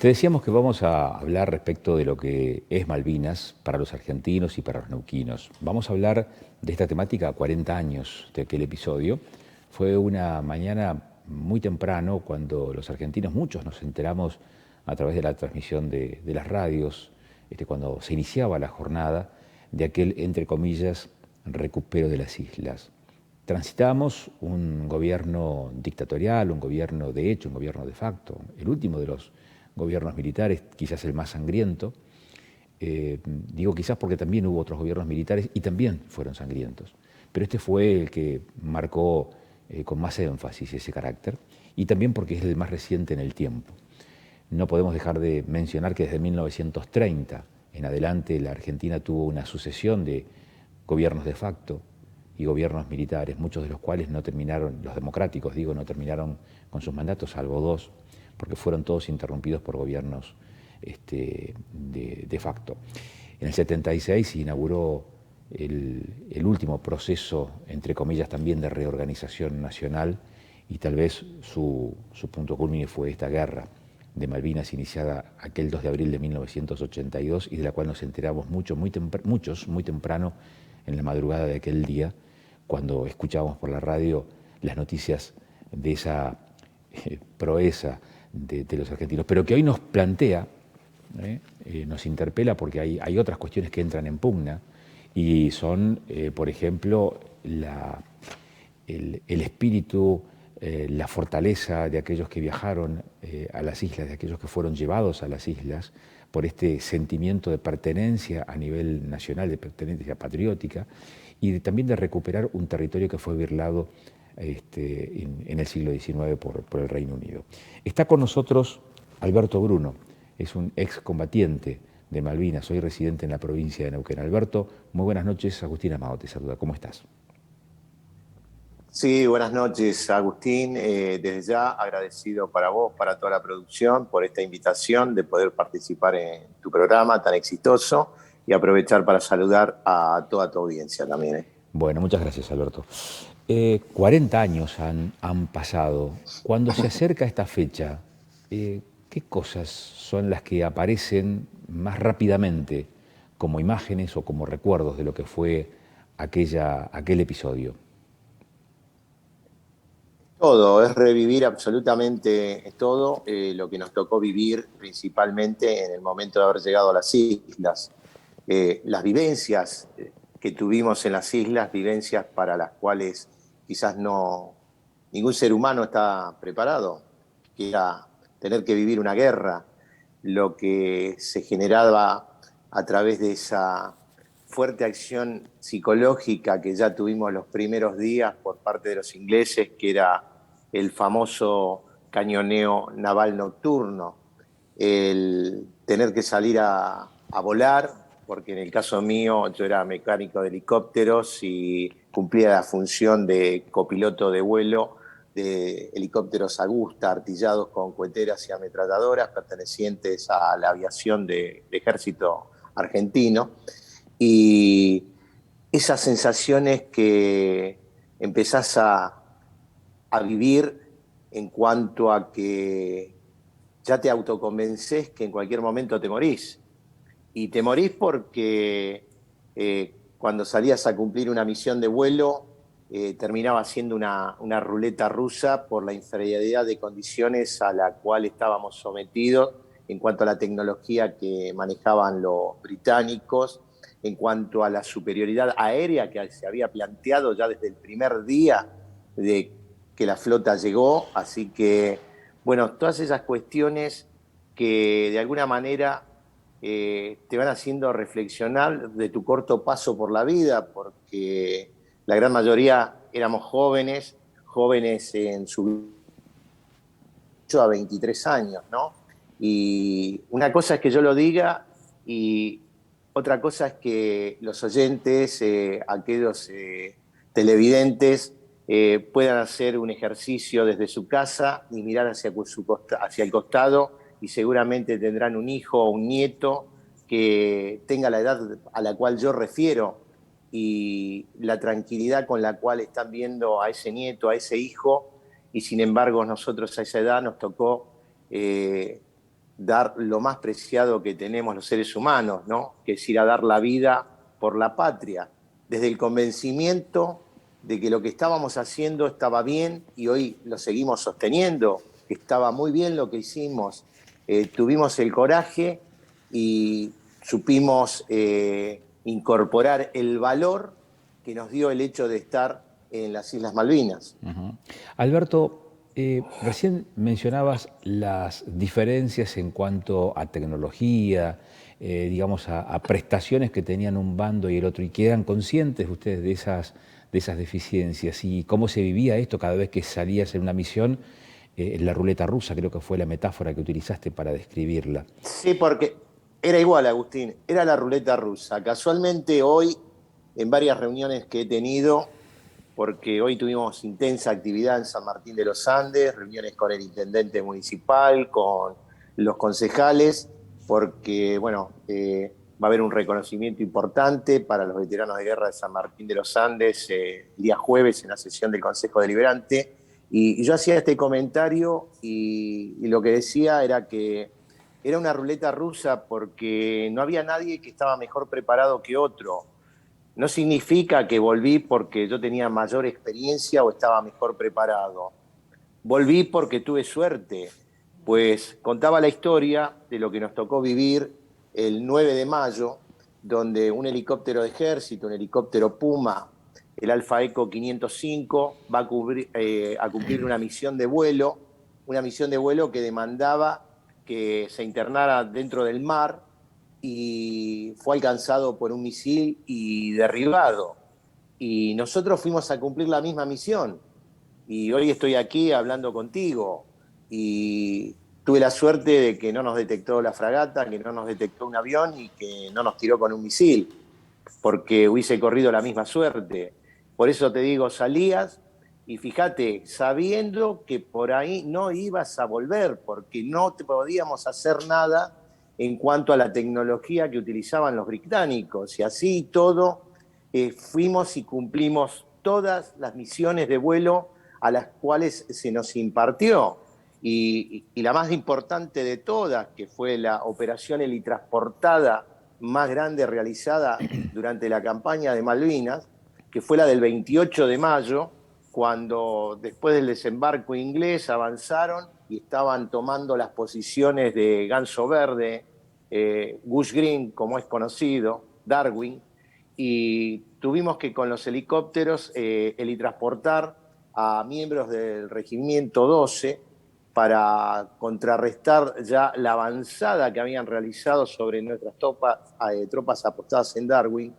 Te decíamos que vamos a hablar respecto de lo que es Malvinas para los argentinos y para los neuquinos. Vamos a hablar de esta temática a 40 años de aquel episodio. Fue una mañana muy temprano cuando los argentinos, muchos nos enteramos a través de la transmisión de las radios, cuando se iniciaba la jornada de aquel, entre comillas, recupero de las islas. Transitamos un gobierno dictatorial, un gobierno de hecho, un gobierno de facto, el último de los gobiernos militares, quizás el más sangriento. Digo quizás porque también hubo otros gobiernos militares y también fueron sangrientos. Pero este fue el que marcó con más énfasis ese carácter y también porque es el más reciente en el tiempo. No podemos dejar de mencionar que desde 1930 en adelante la Argentina tuvo una sucesión de gobiernos de facto y gobiernos militares, muchos de los cuales no terminaron, los democráticos digo, no terminaron con sus mandatos, salvo dos, porque fueron todos interrumpidos por gobiernos de facto. En el 76 se inauguró el último proceso, entre comillas, también de reorganización nacional y tal vez su punto culmine fue esta guerra de Malvinas iniciada aquel 2 de abril de 1982 y de la cual nos enteramos muchos muy temprano en la madrugada de aquel día, cuando escuchábamos por la radio las noticias de esa proeza de los argentinos, pero que hoy nos plantea, nos interpela porque hay otras cuestiones que entran en pugna y son, por ejemplo, el espíritu, la fortaleza de aquellos que viajaron a las islas, de aquellos que fueron llevados a las islas, por este sentimiento de pertenencia a nivel nacional, de pertenencia patriótica, y también de recuperar un territorio que fue birlado en el siglo XIX por el Reino Unido. Está con nosotros Alberto Bruno, es un excombatiente de Malvinas, hoy residente en la provincia de Neuquén. Alberto, muy buenas noches, Agustín Amado te saluda, ¿cómo estás? Sí, buenas noches, Agustín. Desde ya agradecido para vos, para toda la producción, por esta invitación de poder participar en tu programa tan exitoso y aprovechar para saludar a toda tu audiencia también. Bueno, muchas gracias, Alberto. 40 años han pasado. Cuando se acerca esta fecha, ¿qué cosas son las que aparecen más rápidamente como imágenes o como recuerdos de lo que fue aquel episodio? Todo, es revivir absolutamente todo lo que nos tocó vivir principalmente en el momento de haber llegado a las islas. Las vivencias que tuvimos en las islas, vivencias para las cuales quizás ningún ser humano está preparado, que era tener que vivir una guerra, lo que se generaba a través de esa fuerte acción psicológica que ya tuvimos los primeros días por parte de los ingleses, que era el famoso cañoneo naval nocturno, el tener que salir a volar, porque en el caso mío yo era mecánico de helicópteros y cumplía la función de copiloto de vuelo de helicópteros Agusta artillados con coheteras y ametralladoras pertenecientes a la aviación del ejército argentino. Y esas sensaciones que empezás a vivir en cuanto a que ya te autoconvencés que en cualquier momento te morís. Y te morís porque cuando salías a cumplir una misión de vuelo, terminaba siendo una ruleta rusa por la inferioridad de condiciones a la cual estábamos sometidos en cuanto a la tecnología que manejaban los británicos, en cuanto a la superioridad aérea que se había planteado ya desde el primer día de que la flota llegó. Así que, bueno, todas esas cuestiones que de alguna manera te van haciendo reflexionar de tu corto paso por la vida, porque la gran mayoría éramos jóvenes, jóvenes en su a 23 años, ¿no? Y una cosa es que yo lo diga y otra cosa es que los oyentes, aquellos televidentes, puedan hacer un ejercicio desde su casa y mirar hacia el costado y seguramente tendrán un hijo o un nieto que tenga la edad a la cual yo refiero y la tranquilidad con la cual están viendo a ese nieto, a ese hijo, y sin embargo nosotros a esa edad nos tocó dar lo más preciado que tenemos los seres humanos, ¿no? Que es ir a dar la vida por la patria, desde el convencimiento de que lo que estábamos haciendo estaba bien y hoy lo seguimos sosteniendo, que estaba muy bien lo que hicimos. Tuvimos el coraje y supimos incorporar el valor que nos dio el hecho de estar en las Islas Malvinas. Alberto, recién mencionabas las diferencias en cuanto a tecnología, digamos, a prestaciones que tenían un bando y el otro, y que eran conscientes ustedes de esas deficiencias y cómo se vivía esto cada vez que salías en una misión. La ruleta rusa creo que fue la metáfora que utilizaste para describirla. Sí, porque era igual, Agustín, era la ruleta rusa. Casualmente hoy, en varias reuniones que he tenido, porque hoy tuvimos intensa actividad en San Martín de los Andes, reuniones con el intendente municipal, con los concejales, porque, bueno, va a haber un reconocimiento importante para los veteranos de guerra de San Martín de los Andes el día jueves en la sesión del Consejo Deliberante. Y yo hacía este comentario y lo que decía era que era una ruleta rusa porque no había nadie que estaba mejor preparado que otro. No significa que volví porque yo tenía mayor experiencia o estaba mejor preparado. Volví porque tuve suerte, pues contaba la historia de lo que nos tocó vivir el 9 de mayo, donde un helicóptero de ejército, un helicóptero Puma, el Alfa Eco 505, va a cumplir una misión de vuelo que demandaba que se internara dentro del mar y fue alcanzado por un misil y derribado. Y nosotros fuimos a cumplir la misma misión. Y hoy estoy aquí hablando contigo. Y tuve la suerte de que no nos detectó la fragata, que no nos detectó un avión y que no nos tiró con un misil, porque hubiese corrido la misma suerte. Por eso te digo, salías y fíjate, sabiendo que por ahí no ibas a volver, porque no te podíamos hacer nada en cuanto a la tecnología que utilizaban los británicos. Y así todo, fuimos y cumplimos todas las misiones de vuelo a las cuales se nos impartió. Y la más importante de todas, que fue la operación helitransportada más grande realizada durante la campaña de Malvinas, que fue la del 28 de mayo, cuando después del desembarco inglés avanzaron y estaban tomando las posiciones de Ganso Verde, Goose Green, como es conocido, Darwin, y tuvimos que con los helicópteros helitransportar a miembros del Regimiento 12 para contrarrestar ya la avanzada que habían realizado sobre nuestras tropas apostadas en Darwin.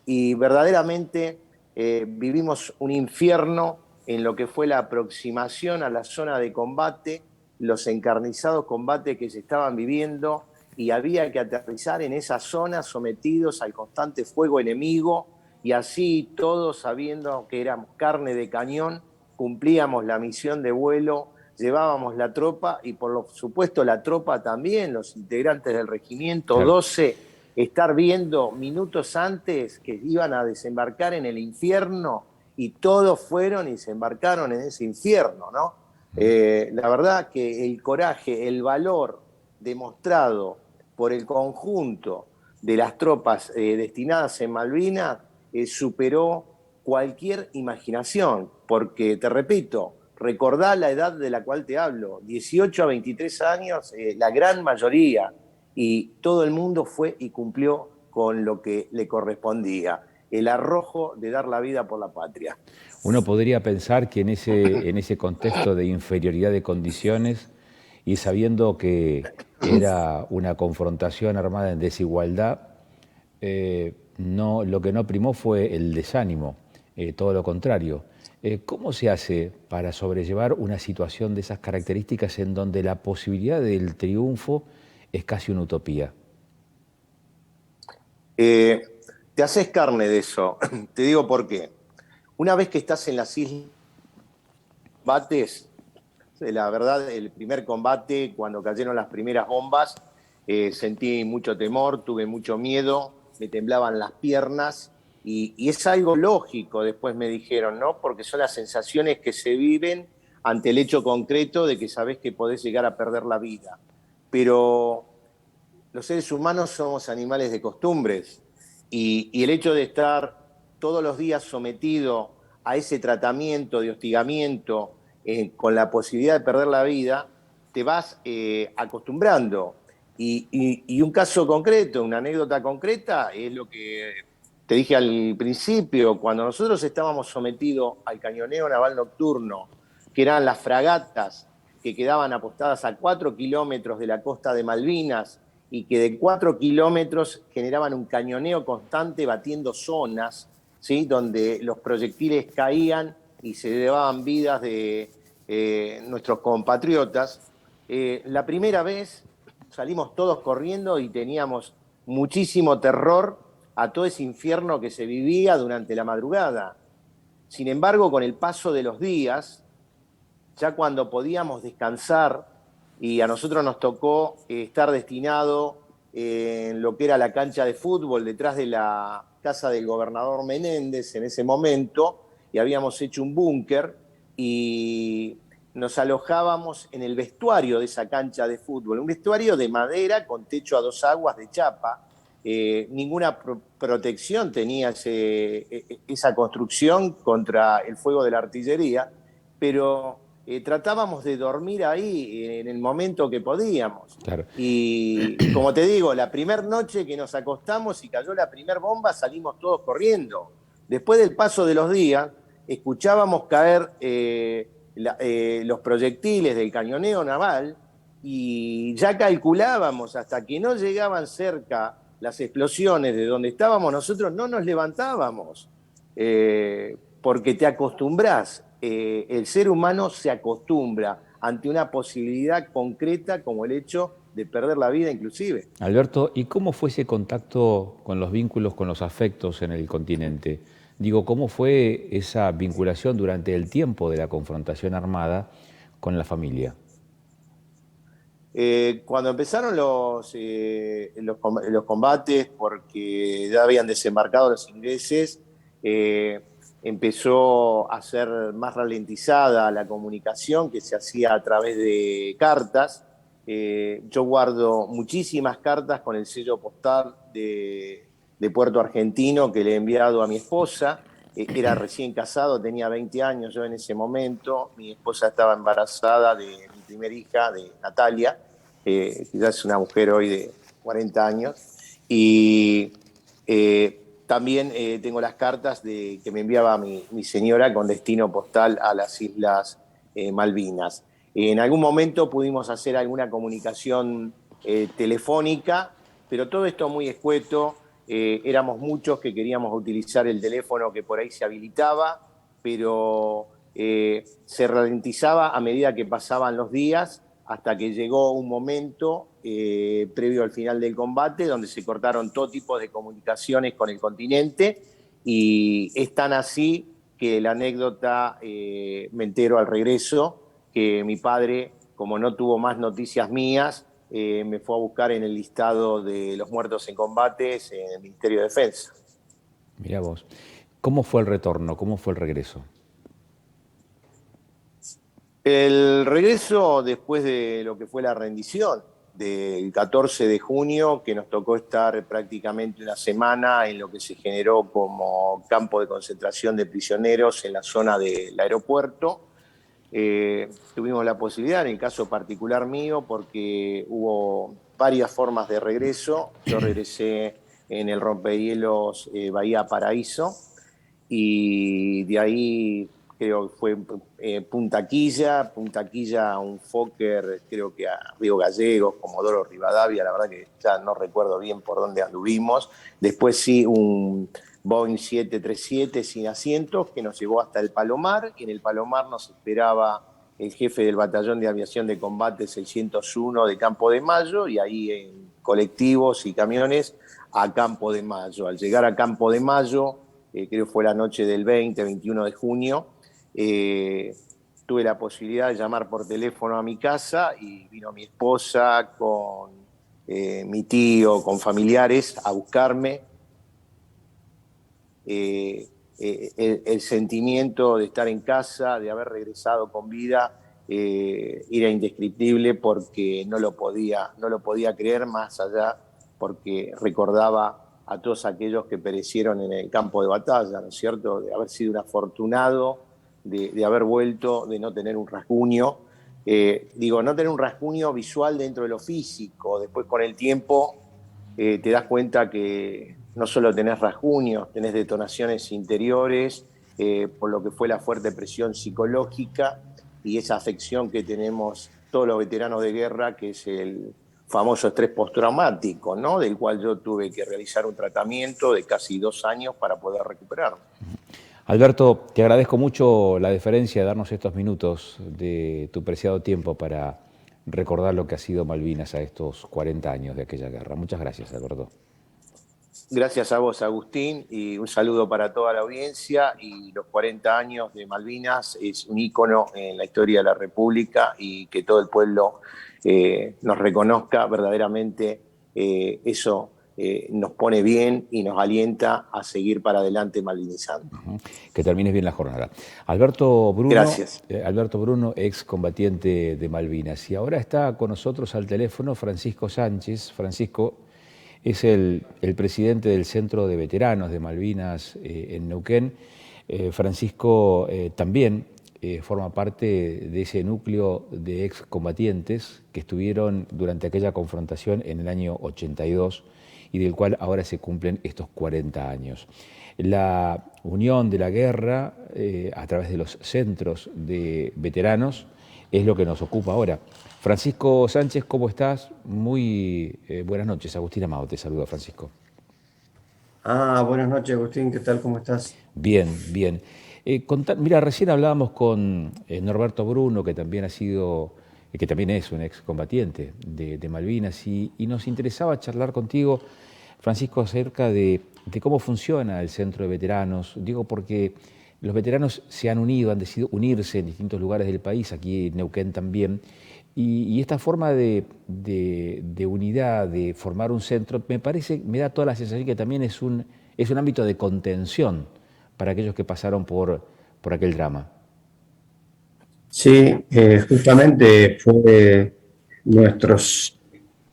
Y verdaderamente vivimos un infierno en lo que fue la aproximación a la zona de combate, los encarnizados combates que se estaban viviendo, y había que aterrizar en esa zona sometidos al constante fuego enemigo, y así todos sabiendo que éramos carne de cañón, cumplíamos la misión de vuelo, llevábamos la tropa y por supuesto la tropa también, los integrantes del Regimiento Claro. 12, estar viendo minutos antes que iban a desembarcar en el infierno y todos fueron y se embarcaron en ese infierno, ¿no? La verdad que el coraje, el valor demostrado por el conjunto de las tropas destinadas en Malvinas superó cualquier imaginación, porque te repito, recordá la edad de la cual te hablo, 18 a 23 años, la gran mayoría, y todo el mundo fue y cumplió con lo que le correspondía, el arrojo de dar la vida por la patria. Uno podría pensar que en ese contexto de inferioridad de condiciones y sabiendo que era una confrontación armada en desigualdad, no, lo que no primó fue el desánimo, todo lo contrario. ¿Cómo se hace para sobrellevar una situación de esas características en donde la posibilidad del triunfo es casi una utopía? Te haces carne de eso, te digo por qué. Una vez que estás en las islas, combates, la verdad, el primer combate, cuando cayeron las primeras bombas, sentí mucho temor, tuve mucho miedo, me temblaban las piernas, y es algo lógico, después me dijeron, ¿no? Porque son las sensaciones que se viven ante el hecho concreto de que sabés que podés llegar a perder la vida. pero los seres humanos somos animales de costumbres y el hecho de estar todos los días sometido a ese tratamiento de hostigamiento con la posibilidad de perder la vida, te vas acostumbrando. Y un caso concreto, una anécdota concreta, es lo que te dije al principio, cuando nosotros estábamos sometidos al cañoneo naval nocturno, que eran las fragatas que quedaban apostadas a 4 kilómetros de la costa de Malvinas y que de 4 kilómetros generaban un cañoneo constante batiendo zonas, ¿sí? Donde los proyectiles caían y se llevaban vidas de nuestros compatriotas. La primera vez salimos todos corriendo y teníamos muchísimo terror a todo ese infierno que se vivía durante la madrugada. Sin embargo, con el paso de los días, ya cuando podíamos descansar, y a nosotros nos tocó estar destinado en lo que era la cancha de fútbol detrás de la casa del gobernador Menéndez en ese momento, y habíamos hecho un búnker y nos alojábamos en el vestuario de esa cancha de fútbol, un vestuario de madera con techo a dos aguas de chapa. Ninguna protección tenía esa construcción contra el fuego de la artillería, pero tratábamos de dormir ahí en el momento que podíamos. Claro. Y como te digo, la primera noche que nos acostamos y cayó la primera bomba, salimos todos corriendo. Después del paso de los días, escuchábamos caer los proyectiles del cañoneo naval y ya calculábamos, hasta que no llegaban cerca las explosiones de donde estábamos nosotros, no nos levantábamos, porque te acostumbrás. El ser humano se acostumbra ante una posibilidad concreta como el hecho de perder la vida inclusive. Alberto, ¿y cómo fue ese contacto con los vínculos, con los afectos en el continente? Digo, ¿cómo fue esa vinculación durante el tiempo de la confrontación armada con la familia? Cuando empezaron los combates, porque ya habían desembarcado los ingleses, empezó a ser más ralentizada la comunicación que se hacía a través de cartas. Yo guardo muchísimas cartas con el sello postal de Puerto Argentino que le he enviado a mi esposa. Era recién casado, tenía 20 años yo en ese momento. Mi esposa estaba embarazada de mi primera hija, de Natalia, ya es una mujer hoy de 40 años. Y también tengo las cartas que me enviaba mi señora con destino postal a las Islas Malvinas. En algún momento pudimos hacer alguna comunicación telefónica, pero todo esto muy escueto. Éramos muchos que queríamos utilizar el teléfono que por ahí se habilitaba, pero se ralentizaba a medida que pasaban los días, hasta que llegó un momento previo al final del combate donde se cortaron todo tipo de comunicaciones con el continente, y es tan así que la anécdota, me entero al regreso, que mi padre, como no tuvo más noticias mías, me fue a buscar en el listado de los muertos en combates en el Ministerio de Defensa. Mirá vos. ¿Cómo fue el retorno? ¿Cómo fue el regreso? El regreso después de lo que fue la rendición del 14 de junio, que nos tocó estar prácticamente una semana en lo que se generó como campo de concentración de prisioneros en la zona del aeropuerto. Tuvimos la posibilidad, en el caso particular mío, porque hubo varias formas de regreso. Yo regresé en el rompehielos Bahía Paraíso, y de ahí creo que fue Punta Quilla, un Fokker, creo que a Río Gallegos, Comodoro Rivadavia, la verdad que ya no recuerdo bien por dónde anduvimos. Después sí, un Boeing 737 sin asientos que nos llevó hasta el Palomar, y en el Palomar nos esperaba el jefe del batallón de aviación de combate 601 de Campo de Mayo, y ahí en colectivos y camiones a Campo de Mayo. Al llegar a Campo de Mayo, creo que fue la noche del 21 de junio, tuve la posibilidad de llamar por teléfono a mi casa, y vino mi esposa con mi tío, con familiares a buscarme. El sentimiento de estar en casa, de haber regresado con vida, era indescriptible porque no lo podía creer, más allá porque recordaba a todos aquellos que perecieron en el campo de batalla, ¿no es cierto? De haber sido un afortunado, de haber vuelto, de no tener un rasguño. No tener un rasguño visual dentro de lo físico. Después, con el tiempo, te das cuenta que no solo tenés rasguños, tenés detonaciones interiores, por lo que fue la fuerte presión psicológica y esa afección que tenemos todos los veteranos de guerra, que es el famoso estrés postraumático, ¿no? Del cual yo tuve que realizar un tratamiento de casi 2 años para poder recuperarme. Alberto, te agradezco mucho la deferencia de darnos estos minutos de tu preciado tiempo para recordar lo que ha sido Malvinas a estos 40 años de aquella guerra. Muchas gracias, Alberto. Gracias a vos, Agustín, y un saludo para toda la audiencia. Y los 40 años de Malvinas es un ícono en la historia de la República, y que todo el pueblo nos reconozca verdaderamente, eso nos pone bien y nos alienta a seguir para adelante malvinizando. Que termines bien la jornada. Gracias. Alberto Bruno, ex combatiente de Malvinas. Y ahora está con nosotros al teléfono Francisco Sánchez. Francisco es el presidente del Centro de Veteranos de Malvinas en Neuquén. Francisco también forma parte de ese núcleo de excombatientes que estuvieron durante aquella confrontación en el año 82 y del cual ahora se cumplen estos 40 años. La unión de la guerra a través de los centros de veteranos es lo que nos ocupa ahora. Francisco Sánchez, ¿cómo estás? Muy buenas noches. Agustín Amado te saluda, Francisco. Buenas noches, Agustín, ¿qué tal? ¿Cómo estás? Bien, bien. Mira, recién hablábamos con Norberto Bruno, que también que también es un excombatiente de Malvinas, y nos interesaba charlar contigo, Francisco, acerca de cómo funciona el centro de veteranos. Digo, porque los veteranos se han unido, han decidido unirse en distintos lugares del país, aquí en Neuquén también, y esta forma de unidad, de formar un centro, me da toda la sensación que también es un ámbito de contención para aquellos que pasaron por aquel drama. Sí, justamente fue nuestro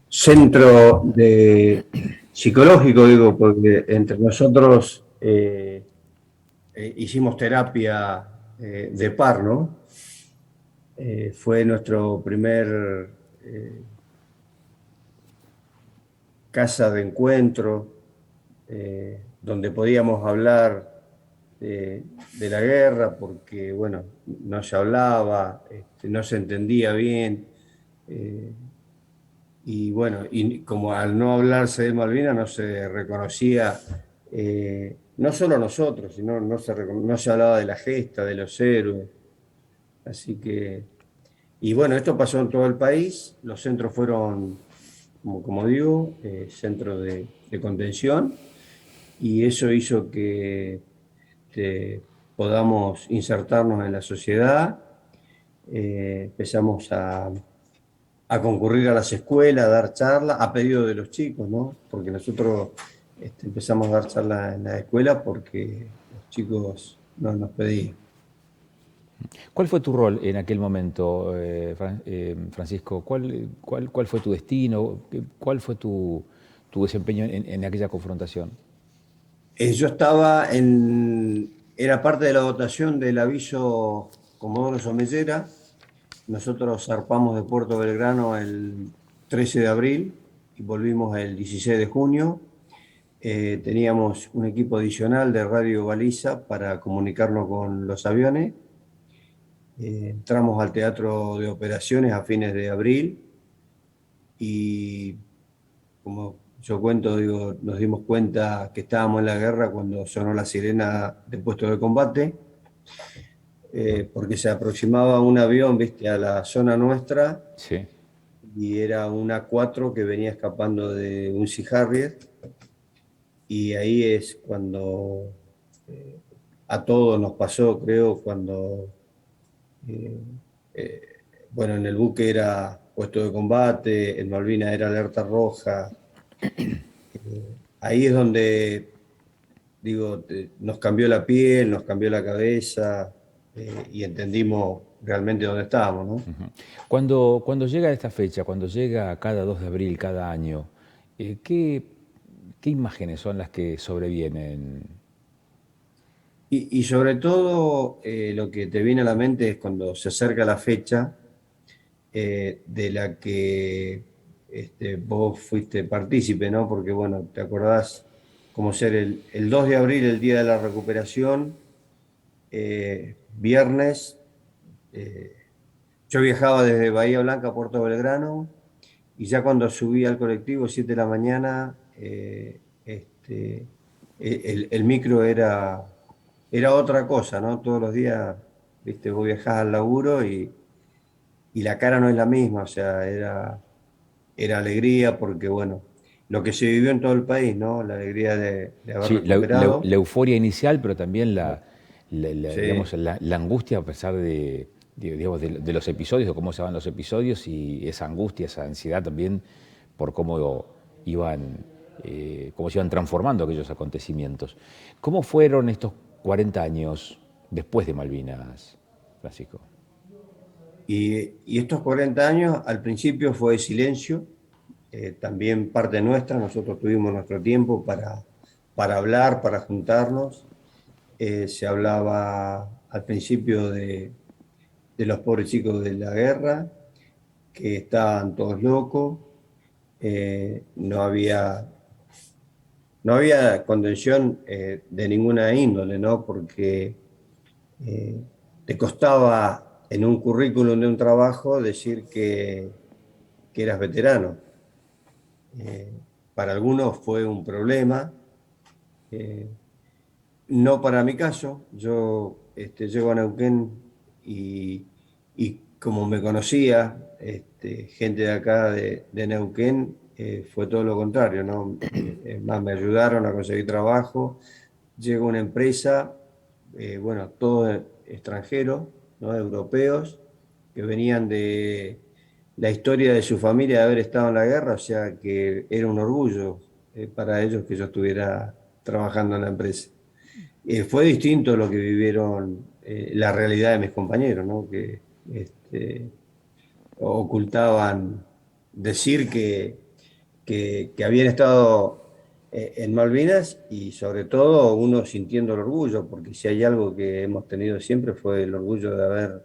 centro psicológico, digo, porque entre nosotros hicimos terapia de par, ¿no? Fue nuestro primer casa de encuentro, donde podíamos hablar de la guerra, porque, bueno, no se hablaba, no se entendía bien, y bueno, y como al no hablarse de Malvinas no se reconocía, no solo nosotros, sino no se hablaba de la gesta, de los héroes, así que, y bueno, esto pasó en todo el país, los centros fueron, como digo, centros de contención, y eso hizo que podamos insertarnos en la sociedad. Empezamos a concurrir a las escuelas, a dar charlas, a pedido de los chicos, ¿no? Porque nosotros empezamos a dar charlas en la escuela porque los chicos nos pedían. ¿Cuál fue tu rol en aquel momento, Francisco? ¿Cuál fue tu destino? ¿Cuál fue tu desempeño en aquella confrontación? Yo era parte de la dotación del aviso Comodoro Somellera. Nosotros zarpamos de Puerto Belgrano el 13 de abril y volvimos el 16 de junio. Teníamos un equipo adicional de radio baliza para comunicarnos con los aviones. Entramos al teatro de operaciones a fines de abril y, como yo cuento, digo, nos dimos cuenta que estábamos en la guerra cuando sonó la sirena de puesto de combate, porque se aproximaba un avión, viste, a la zona nuestra. Sí. Y era un A4 que venía escapando de un Sea Harrier, y ahí es cuando a todos nos pasó, creo, cuando eh, eh, bueno, en el buque era puesto de combate, en Malvinas era alerta roja. Ahí es donde, digo, nos cambió la piel, nos cambió la cabeza, y entendimos realmente dónde estábamos, ¿no? Cuando llega esta fecha, cuando llega cada 2 de abril, cada año, ¿qué, qué imágenes son las que sobrevienen? Y sobre todo lo que te viene a la mente es cuando se acerca la fecha de la que vos fuiste partícipe, ¿no? Porque, bueno, te acordás como ser el 2 de abril, el día de la recuperación, viernes. eh, yo viajaba desde Bahía Blanca a Puerto Belgrano y ya cuando subí al colectivo, 7 de la mañana, el micro era otra cosa, ¿no? Todos los días, viste, vos viajás al laburo y la cara no es la misma, o sea, era alegría porque, bueno, lo que se vivió en todo el país, ¿no? La alegría de haber Sí, recuperado. la euforia inicial, pero también digamos, Sí, la angustia a pesar digamos, de los episodios, de cómo se van los episodios y esa angustia, esa ansiedad también por iban, cómo se iban transformando aquellos acontecimientos. ¿Cómo fueron estos 40 años después de Malvinas, Francisco? y estos 40 años al principio fue de silencio, también parte nuestra, nosotros tuvimos nuestro tiempo para hablar, para juntarnos. Se hablaba al principio de los pobres chicos de la guerra, que estaban todos locos, no había contención de ninguna índole, ¿no? Porque eh, te costaba en un currículum de un trabajo decir que eras veterano. Eh, para algunos fue un problema, eh, no para mi caso. Yo llego a Neuquén y como me conocía gente de acá de Neuquén, fue todo lo contrario, ¿no? Es más, me ayudaron a conseguir trabajo. Llego a una empresa, bueno, todos extranjeros, ¿no? Europeos, que venían de la historia de su familia de haber estado en la guerra, o sea que era un orgullo para ellos que yo estuviera trabajando en la empresa. Fue distinto lo que vivieron, la realidad de mis compañeros, ¿no? Que ocultaban decir que habían estado en Malvinas y sobre todo uno sintiendo el orgullo, porque si hay algo que hemos tenido siempre fue el orgullo de haber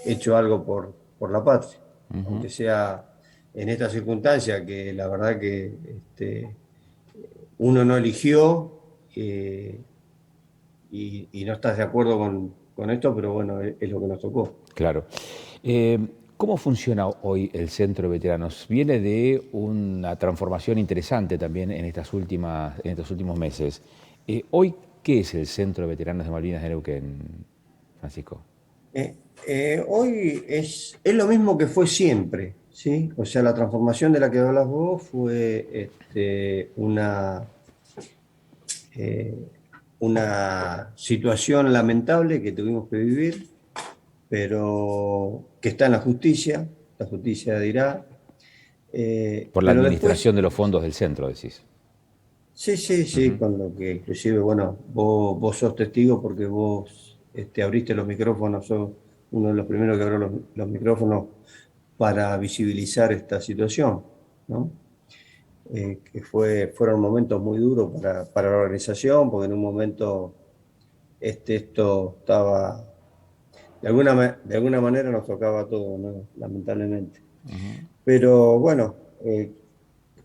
hecho algo por la patria, aunque sea en esta circunstancia que la verdad que uno no eligió. Y no estás de acuerdo con esto, pero bueno, es lo que nos tocó. Claro. Eh, ¿Cómo funciona hoy el Centro de Veteranos? Viene de una transformación interesante también en estos últimos meses. Hoy, ¿qué es el Centro de Veteranos de Malvinas de Neuquén, Francisco? Hoy es lo mismo que fue siempre, ¿sí? O sea, la transformación de la que hablas vos fue eh, una situación lamentable que tuvimos que vivir, pero que está en la justicia dirá. Por la Pero después, administración de los fondos del centro, decís. sí, sí, sí, Ujú. con lo que inclusive, bueno, vos sos testigo porque vos abriste los micrófonos, sos uno de los primeros que abrió los micrófonos para visibilizar esta situación, ¿no? Fueron momentos muy duros para la organización, porque en un momento esto estaba, de alguna manera nos tocaba a todos, ¿no? Lamentablemente. Pero bueno,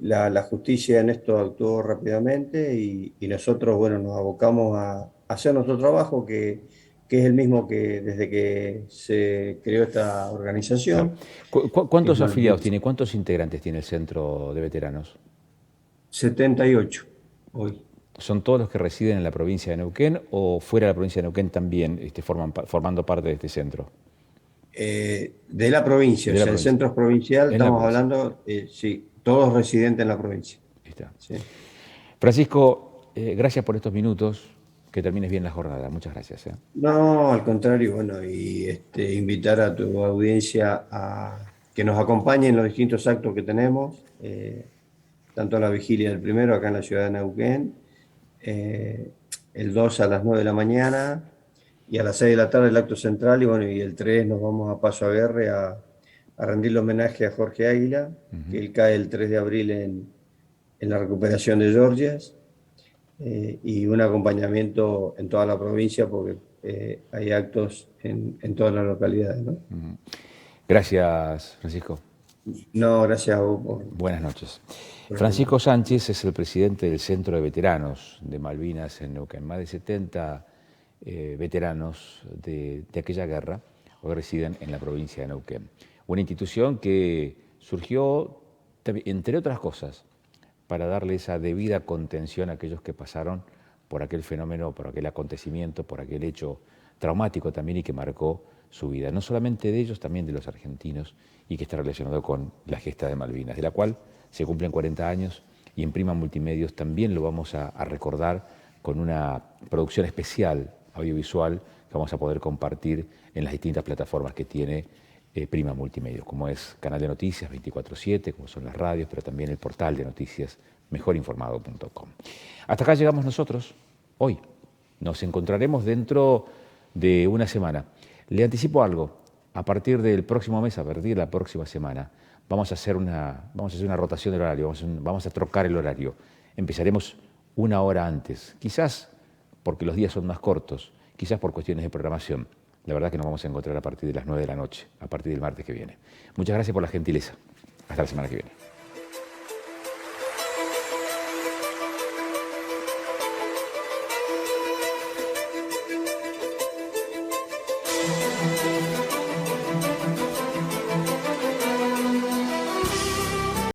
la justicia en esto actuó rápidamente y nosotros, bueno, nos abocamos a hacer nuestro trabajo, que es el mismo que desde que se creó esta Claro. organización, que es ¿Cuántos afiliados Malvinas tiene? ¿Cuántos integrantes tiene el centro de veteranos? 78 hoy. ¿Son todos los que residen en la provincia de Neuquén o fuera de la provincia de Neuquén también formando parte de este centro? De la provincia, o De la sea, el provincia. centro es provincial, En la estamos provincia. hablando, sí, todos residentes en la provincia. Ahí está. Sí. Francisco, gracias por estos minutos. Que termines bien la jornada. Muchas gracias. No, al contrario, bueno, y invitar a tu audiencia a que nos acompañe en los distintos actos que tenemos, tanto la vigilia del primero acá en la ciudad de Neuquén, el 2 a las 9 de la mañana, y a las 6 de la tarde el acto central, y bueno, y el 3 nos vamos a Paso Aguerre a rendirle homenaje a Jorge Águila, que él cae el 3 de abril en la recuperación de Georgias, y un acompañamiento en toda la provincia, porque hay actos en todas las localidades, ¿no? Gracias, Francisco. No, gracias a vos Buenas noches. por Francisco Sánchez es el presidente del Centro de Veteranos de Malvinas en Neuquén. Más de 70 veteranos de aquella guerra hoy residen en la provincia de Neuquén. Una institución que surgió, entre otras cosas, para darle esa debida contención a aquellos que pasaron por aquel fenómeno, por aquel acontecimiento, por aquel hecho traumático también y que marcó su vida. No solamente de ellos, también de los argentinos, y que está relacionado con la gesta de Malvinas, de la cual se cumplen 40 años y en Prima Multimedios también lo vamos a recordar con una producción especial audiovisual que vamos a poder compartir en las distintas plataformas que tiene Prima Multimedios, como es Canal de Noticias 24/7, como son las radios, pero también el portal de noticias mejorinformado.com. Hasta acá llegamos nosotros hoy. Nos encontraremos dentro de una semana. Le anticipo algo. A partir del próximo mes, a partir de la próxima semana, vamos a hacer una rotación del horario, vamos a trocar el horario. Empezaremos una hora antes, quizás porque los días son más cortos, quizás por cuestiones de programación. La verdad que nos vamos a encontrar a partir de las 9 de la noche, a partir del martes que viene. Muchas gracias por la gentileza. Hasta la semana que viene.